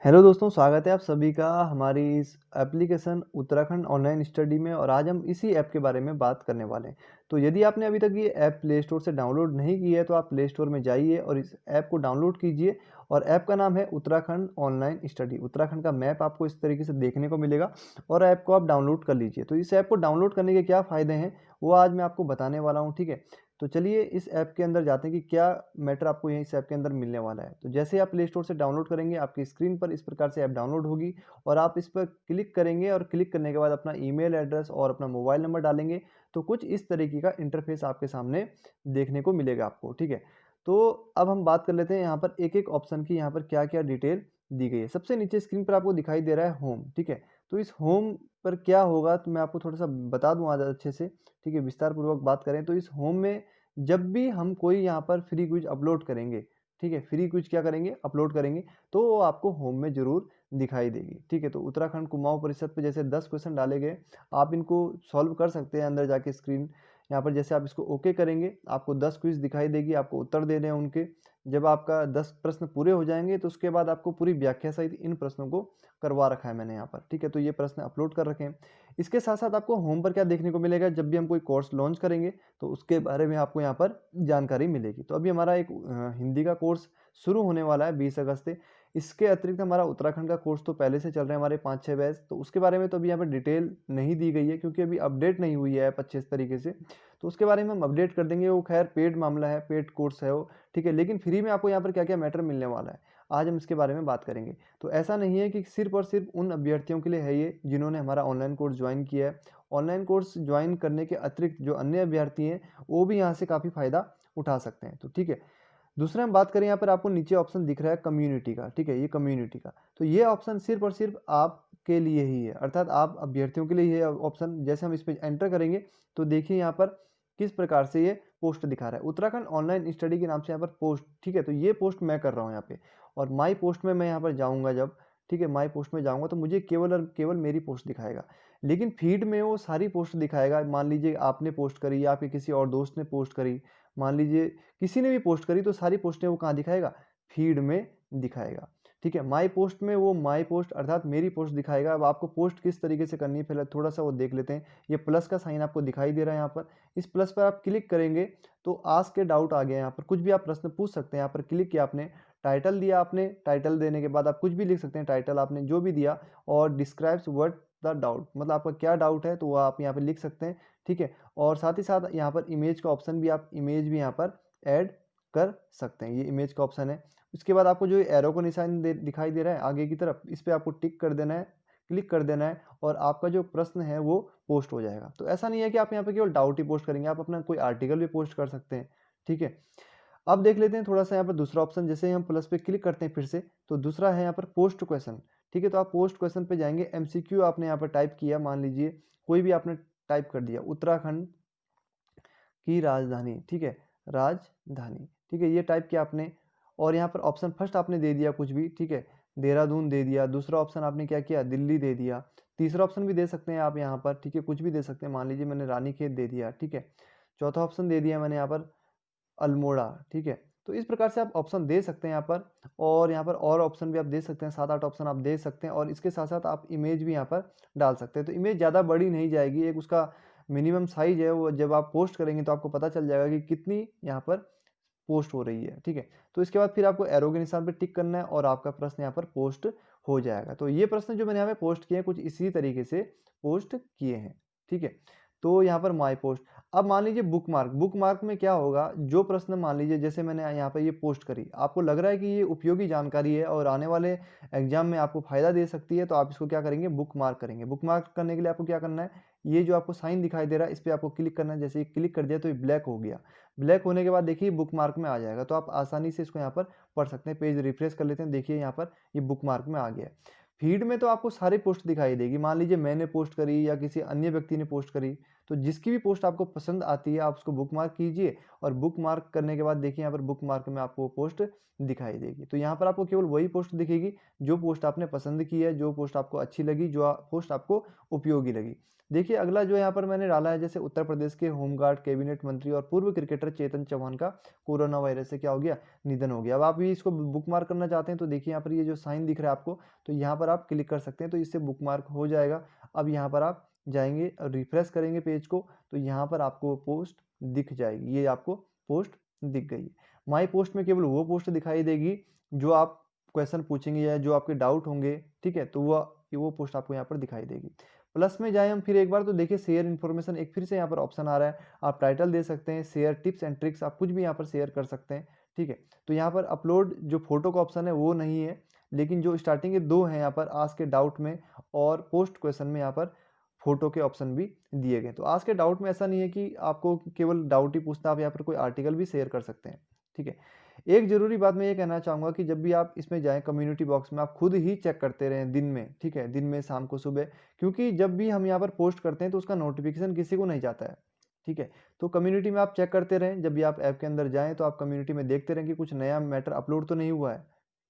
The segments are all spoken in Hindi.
हेलो दोस्तों, स्वागत है आप सभी का हमारी इस एप्लीकेशन उत्तराखंड ऑनलाइन स्टडी में। और आज हम इसी ऐप के बारे में बात करने वाले हैं। तो यदि आपने अभी तक ये ऐप प्ले स्टोर से डाउनलोड नहीं की है तो आप प्ले स्टोर में जाइए और इस ऐप को डाउनलोड कीजिए। और ऐप का नाम है उत्तराखंड ऑनलाइन स्टडी। उत्तराखंड का मैप आपको इस तरीके से देखने को मिलेगा और ऐप को आप डाउनलोड कर लीजिए। तो इस ऐप को डाउनलोड करने के क्या फ़ायदे हैं वो आज मैं आपको बताने वाला हूँ, ठीक है। तो चलिए इस ऐप के अंदर जाते हैं कि क्या मैटर आपको यहीं इस ऐप के अंदर मिलने वाला है। तो जैसे ही आप प्ले स्टोर से डाउनलोड करेंगे आपकी स्क्रीन पर इस प्रकार से ऐप डाउनलोड होगी और आप इस पर क्लिक करेंगे और क्लिक करने के बाद अपना ईमेल एड्रेस और अपना मोबाइल नंबर डालेंगे तो कुछ इस तरीके का इंटरफेस आपके सामने देखने को मिलेगा आपको, ठीक है। तो अब हम बात कर लेते हैं यहाँ पर एक एक ऑप्शन की, यहाँ पर क्या क्या डिटेल दी गई है। सबसे नीचे स्क्रीन पर आपको दिखाई दे रहा है होम, ठीक है। तो इस होम पर क्या होगा तो मैं आपको थोड़ा सा बता दूं आज अच्छे से, ठीक है। विस्तार पूर्वक बात करें तो इस होम में जब भी हम कोई यहाँ पर फ्री क्विज अपलोड करेंगे, ठीक है, फ्री क्विज क्या करेंगे अपलोड करेंगे तो वो आपको होम में जरूर दिखाई देगी, ठीक है। तो उत्तराखंड कुमाऊं परिषद पे जैसे 10 क्वेश्चन डाले गए, आप इनको सॉल्व कर सकते हैं अंदर जाके। स्क्रीन यहाँ पर जैसे आप इसको ओके करेंगे आपको 10 क्विज दिखाई देगी, आपको उत्तर देने हैं उनके। जब आपका 10 प्रश्न पूरे हो जाएंगे तो उसके बाद आपको पूरी व्याख्या सहित इन प्रश्नों को करवा रखा है मैंने यहाँ पर, ठीक है। तो ये प्रश्न अपलोड कर रखे हैं। इसके साथ साथ आपको होम पर क्या देखने को मिलेगा, जब भी हम कोई कोर्स लॉन्च करेंगे तो उसके बारे में आपको यहाँ पर जानकारी मिलेगी। तो अभी हमारा एक हिंदी का कोर्स शुरू होने वाला है 20 अगस्त से। इसके अतिरिक्त हमारा उत्तराखंड का कोर्स तो पहले से चल रहे हैं हमारे 5-6 बैच, तो उसके बारे में तो अभी यहाँ पर डिटेल नहीं दी गई है क्योंकि अभी अपडेट नहीं हुई है ऐप अच्छे तरीके से। तो उसके बारे में हम अपडेट कर देंगे। वो खैर पेड मामला है, पेड कोर्स है वो, ठीक है। लेकिन फ्री में आपको यहाँ पर क्या क्या मैटर मिलने वाला है आज हम इसके बारे में बात करेंगे। तो ऐसा नहीं है कि सिर्फ और सिर्फ उन अभ्यर्थियों के लिए है ये जिन्होंने हमारा ऑनलाइन कोर्स ज्वाइन किया है। ऑनलाइन कोर्स ज्वाइन करने के अतिरिक्त जो अन्य अभ्यर्थी हैं वो भी यहाँ से काफ़ी फ़ायदा उठा सकते हैं, तो ठीक है। दूसरा हम बात करें, यहाँ पर आपको नीचे ऑप्शन दिख रहा है कम्युनिटी का, ठीक है, ये कम्युनिटी का। तो ये ऑप्शन सिर्फ और सिर्फ आपके लिए ही है, अर्थात आप अभ्यर्थियों के लिए ये ऑप्शन। जैसे हम इस पर एंटर करेंगे तो देखिए यहाँ पर किस प्रकार से ये पोस्ट दिखा रहा है, उत्तराखंड ऑनलाइन स्टडी के नाम से यहाँ पर पोस्ट, ठीक है। तो ये पोस्ट मैं कर रहा हूँ यहाँ पे। और माई पोस्ट में मैं यहाँ पर जाऊँगा जब, ठीक है, माई पोस्ट में जाऊँगा तो मुझे केवल और केवल मेरी पोस्ट दिखाएगा। लेकिन फीड में वो सारी पोस्ट दिखाएगा। मान लीजिए आपने पोस्ट करी या आपके किसी और दोस्त ने पोस्ट करी, मान लीजिए किसी ने भी पोस्ट करी तो सारी पोस्टें वो कहाँ दिखाएगा, फीड में दिखाएगा, ठीक है। माई पोस्ट में वो माई पोस्ट अर्थात मेरी पोस्ट दिखाएगा। अब आपको पोस्ट किस तरीके से करनी है पहले थोड़ा सा वो देख लेते हैं। ये प्लस का साइन आपको दिखाई दे रहा है यहाँ पर, इस प्लस पर आप क्लिक करेंगे तो आस्क के डाउट आ गया। यहाँ पर कुछ भी आप प्रश्न पूछ सकते हैं। यहाँ पर क्लिक किया आपने, टाइटल दिया आपने, टाइटल देने के बाद आप कुछ भी लिख सकते हैं, टाइटल आपने जो भी दिया, और डिस्क्राइब्स व्हाट द डाउट, मतलब आपका क्या डाउट है तो वो आप यहाँ पे लिख सकते हैं, ठीक है। और साथ ही साथ यहाँ पर इमेज का ऑप्शन भी, आप इमेज भी यहाँ पर ऐड कर सकते हैं, ये इमेज का ऑप्शन है। उसके बाद आपको जो एरो को निशान दिखाई दे रहा है आगे की तरफ, इस पर आपको टिक कर देना है, क्लिक कर देना है और आपका जो प्रश्न है वो पोस्ट हो जाएगा। तो ऐसा नहीं है कि आप यहाँ पे केवल डाउट ही पोस्ट करेंगे, आप अपना कोई आर्टिकल भी पोस्ट कर सकते हैं, ठीक है। अब देख लेते हैं थोड़ा सा यहाँ पर दूसरा ऑप्शन। जैसे ही हम प्लस पे क्लिक करते हैं फिर से तो दूसरा है यहाँ पर पोस्ट क्वेश्चन, ठीक है। तो आप पोस्ट क्वेश्चन पे जाएंगे, एमसीक्यू आपने यहाँ पर टाइप किया, मान लीजिए कोई भी आपने टाइप कर दिया, उत्तराखंड की राजधानी, ठीक है, राजधानी, ठीक है, ये टाइप किया आपने। और यहाँ पर ऑप्शन फर्स्ट आपने दे दिया कुछ भी, ठीक है, देहरादून दे दिया। दूसरा ऑप्शन आपने क्या किया, दिल्ली दे दिया। तीसरा ऑप्शन भी दे सकते हैं आप यहाँ पर, ठीक है, कुछ भी दे सकते हैं। मान लीजिए मैंने रानीखेत दे दिया, ठीक है। चौथा ऑप्शन दे दिया मैंने यहाँ पर अल्मोड़ा, ठीक है। तो इस प्रकार से आप ऑप्शन दे सकते हैं यहाँ पर। और यहाँ पर और ऑप्शन भी आप दे सकते हैं, 7-8 ऑप्शन आप दे सकते हैं। और इसके साथ साथ आप इमेज भी यहाँ पर डाल सकते हैं। तो इमेज ज़्यादा बड़ी नहीं जाएगी, एक उसका मिनिमम साइज है, वो जब आप पोस्ट करेंगे तो आपको पता चल जाएगा कि कितनी यहाँ पर पोस्ट हो रही है, ठीक है। तो इसके बाद फिर आपको एरो के निशान पर टिक करना है और आपका प्रश्न यहाँ पर पोस्ट हो जाएगा। तो ये प्रश्न जो मैंने यहाँ पे पोस्ट किए हैं कुछ इसी तरीके से पोस्ट किए हैं, ठीक है। तो यहाँ पर माई पोस्ट। अब मान लीजिए बुकमार्क, बुकमार्क में क्या होगा, जो प्रश्न मान लीजिए जैसे मैंने यहाँ पे ये पोस्ट करी, आपको लग रहा है कि ये उपयोगी जानकारी है और आने वाले एग्जाम में आपको फायदा दे सकती है, तो आप इसको क्या करेंगे, बुकमार्क करेंगे। बुकमार्क करने के लिए आपको क्या करना है, ये जो आपको साइन दिखाई दे रहा है इस पर आपको क्लिक करना है। जैसे क्लिक कर दिया तो ये ब्लैक हो गया। ब्लैक होने के बाद देखिए बुकमार्क में आ जाएगा, तो आप आसानी से इसको यहाँ पर पढ़ सकते हैं। पेज रिफ्रेश कर लेते हैं, देखिए यहाँ पर ये बुकमार्क में आ गया। फीड में तो आपको सारी पोस्ट दिखाई देगी। मान लीजिए मैंने पोस्ट करी या किसी अन्य व्यक्ति ने पोस्ट करी तो जिसकी भी पोस्ट आपको पसंद आती है आप उसको बुकमार्क कीजिए और बुकमार्क करने के बाद देखिए यहाँ पर बुकमार्क में आपको वो पोस्ट दिखाई देगी। तो यहाँ पर आपको केवल वही पोस्ट दिखेगी जो पोस्ट आपने पसंद की है, जो पोस्ट आपको अच्छी लगी, जो पोस्ट आपको उपयोगी लगी। देखिए अगला जो यहाँ पर मैंने डाला है, जैसे उत्तर प्रदेश के होमगार्ड कैबिनेट मंत्री और पूर्व क्रिकेटर चेतन चौहान का कोरोना वायरस से क्या हो गया, निधन हो गया। अब आप भी इसको बुकमार्क करना चाहते हैं तो देखिए यहाँ पर ये जो साइन दिख रहा है आपको, तो यहाँ पर आप क्लिक कर सकते हैं, तो इससे बुकमार्क हो जाएगा। अब यहाँ पर आप जाएंगे और रिफ्रेश करेंगे पेज को, तो यहाँ पर आपको पोस्ट दिख जाएगी, ये आपको पोस्ट दिख गई है। माई पोस्ट में केवल वो पोस्ट दिखाई देगी जो आप क्वेश्चन पूछेंगे या जो आपके डाउट होंगे, ठीक है, तो वो पोस्ट आपको यहाँ पर दिखाई देगी। प्लस में जाए हम फिर एक बार, तो देखिए शेयर इन्फॉर्मेशन एक फिर से यहाँ पर ऑप्शन आ रहा है। आप टाइटल दे सकते हैं, शेयर टिप्स एंड ट्रिक्स, आप कुछ भी यहाँ पर शेयर कर सकते हैं, ठीक है। तो यहाँ पर अपलोड जो फोटो का ऑप्शन है वो नहीं है, लेकिन जो स्टार्टिंग के दो हैं यहाँ पर, आस्क के डाउट में और पोस्ट क्वेश्चन में यहाँ पर फोटो के ऑप्शन भी दिए गए। तो आस्क के डाउट में ऐसा नहीं है कि आपको केवल डाउट ही पूछना, आप यहाँ पर कोई आर्टिकल भी शेयर कर सकते हैं, ठीक है। एक जरूरी बात मैं ये कहना चाहूंगा कि जब भी आप इसमें जाएं कम्युनिटी बॉक्स में, आप खुद ही चेक करते रहें दिन में, ठीक है, दिन में, शाम को, सुबह, क्योंकि जब भी हम यहाँ पर पोस्ट करते हैं तो उसका नोटिफिकेशन किसी को नहीं जाता है, ठीक है। तो कम्युनिटी में आप चेक करते रहें, जब भी आप ऐप के अंदर जाएं तो आप कम्युनिटी में देखते रहें कि कुछ नया मैटर अपलोड तो नहीं हुआ है।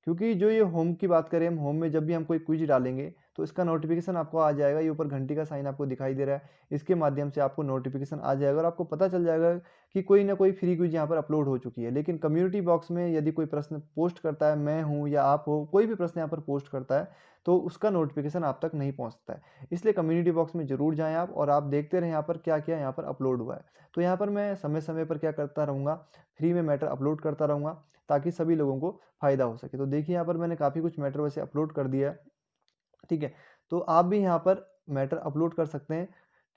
क्योंकि जो ये होम की बात करें, हम होम में जब भी हम कोई क्विज डालेंगे तो इसका नोटिफिकेशन आपको आ जाएगा। ये ऊपर घंटी का साइन आपको दिखाई दे रहा है, इसके माध्यम से आपको नोटिफिकेशन आ जाएगा और आपको पता चल जाएगा कि कोई ना कोई फ्री क्विज यहाँ पर अपलोड हो चुकी है। लेकिन कम्युनिटी बॉक्स में यदि कोई प्रश्न पोस्ट करता है, मैं हूँ या आप हो, कोई भी प्रश्न यहाँ पर पोस्ट करता है, तो उसका नोटिफिकेशन आप तक नहीं पहुँचता है। इसलिए कम्युनिटी बॉक्स में जरूर जाएँ आप और आप देखते रहें यहाँ पर क्या क्या यहाँ पर अपलोड हुआ है। तो यहाँ पर मैं समय समय पर क्या करता रहूँगा, फ्री में मैटर अपलोड करता रहूँगा ताकि सभी लोगों को फ़ायदा हो सके। तो देखिए यहाँ पर मैंने काफ़ी कुछ मैटर वैसे अपलोड कर दिया है, ठीक है। तो आप भी यहाँ पर मैटर अपलोड कर सकते हैं,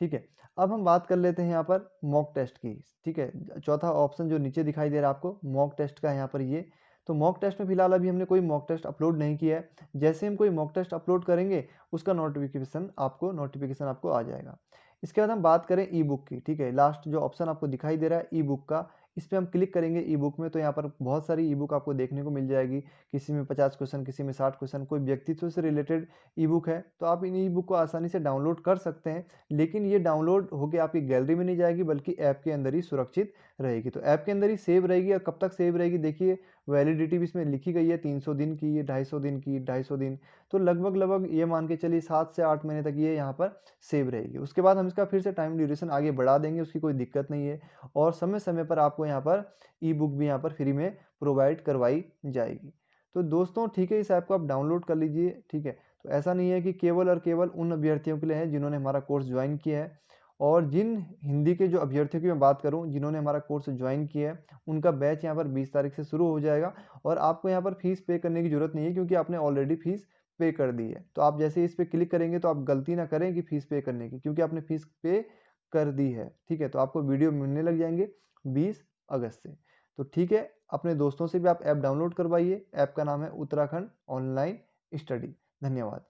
ठीक है। अब हम बात कर लेते हैं यहाँ पर मॉक टेस्ट की, ठीक है। चौथा ऑप्शन जो नीचे दिखाई दे रहा है आपको मॉक टेस्ट का, यहाँ पर ये, तो मॉक टेस्ट में फिलहाल अभी हमने कोई मॉक टेस्ट अपलोड नहीं किया है। जैसे हम कोई मॉक टेस्ट अपलोड करेंगे उसका नोटिफिकेशन आपको आ जाएगा। इसके बाद हम बात करें ई बुक की, ठीक है। लास्ट जो ऑप्शन आपको दिखाई दे रहा है ई बुक का, इस पर हम क्लिक करेंगे ई बुक में, तो यहाँ पर बहुत सारी ई बुक आपको देखने को मिल जाएगी। किसी में 50 क्वेश्चन, किसी में 60 क्वेश्चन, कोई व्यक्तित्व से रिलेटेड ई बुक है, तो आप इन ई बुक को आसानी से डाउनलोड कर सकते हैं। लेकिन ये डाउनलोड होकर आपकी गैलरी में नहीं जाएगी, बल्कि ऐप के अंदर ही सुरक्षित रहेगी। तो ऐप के अंदर ही सेव रहेगी। और कब तक सेव रहेगी, देखिए वैलिडिटी भी इसमें लिखी गई है, 300 दिन की, 250 दिन की, 250 दिन, तो लगभग ये मान के चलिए 7 से 8 महीने तक ये यहाँ पर सेव रहेगी। उसके बाद हम इसका फिर से टाइम ड्यूरेशन आगे बढ़ा देंगे, उसकी कोई दिक्कत नहीं है। और समय समय पर आपको यहाँ पर ई बुक भी यहाँ पर फ्री में प्रोवाइड करवाई जाएगी। तो दोस्तों ठीक है, इस ऐप को आप डाउनलोड कर लीजिए, ठीक है। तो ऐसा नहीं है कि केवल और केवल उन अभ्यर्थियों के लिए है जिन्होंने हमारा कोर्स ज्वाइन किया है। और जिन हिंदी के जो अभ्यर्थियों की मैं बात करूं जिन्होंने हमारा कोर्स ज्वाइन किया है, उनका बैच यहाँ पर 20 तारीख से शुरू हो जाएगा। और आपको यहाँ पर फीस पे करने की जरूरत नहीं है, क्योंकि आपने ऑलरेडी फीस पे कर दी है। तो आप जैसे ही इस पर क्लिक करेंगे तो आप गलती ना करें कि फीस पे करने की, क्योंकि आपने फीस पे कर दी है, ठीक है। तो आपको वीडियो मिलने लग जाएंगे 20 अगस्त से। तो ठीक है, अपने दोस्तों से भी आप ऐप डाउनलोड करवाइए। ऐप का नाम है उत्तराखंड ऑनलाइन स्टडी। धन्यवाद।